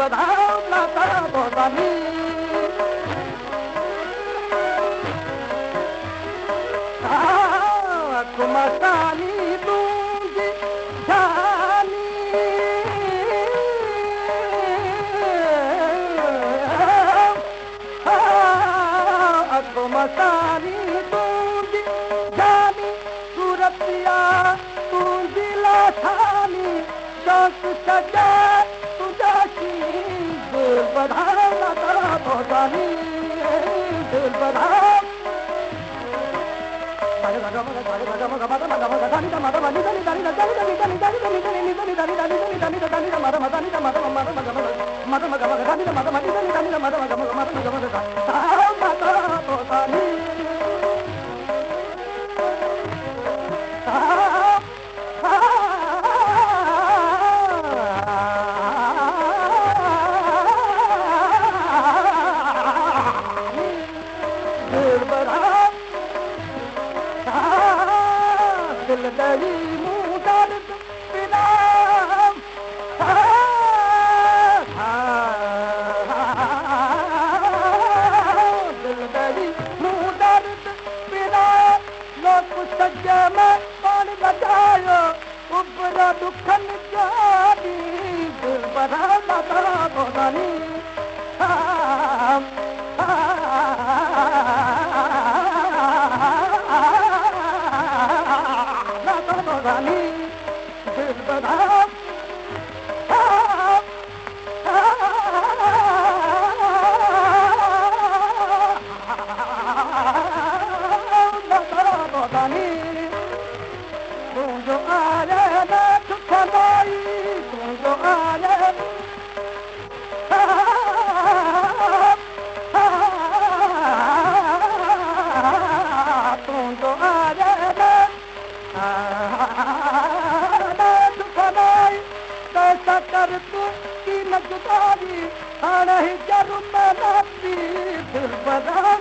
बधाओ लाता बोलानी कुमसानी दूंगी जानी कुमसानी दूंगी जानी सूरतिया दूंगी लाछानी शौक सजा तुझाची दिल बधाओ लाता बोलानी दिल बधाओ दिल दरी मुँह दर्द पिला दिल दरी मुँह दर्द पिला लोग सज्जे में पानी लगायो उबरा दुखन जानी दिल बड़ा लगा बोलानी रानी दिल बधाओ रानी तू जो आ रहे ना सुखनाई तू जो आ रहे तू जो आ रहे कर तू की नजदारी अरे जरूर मैं दिल बना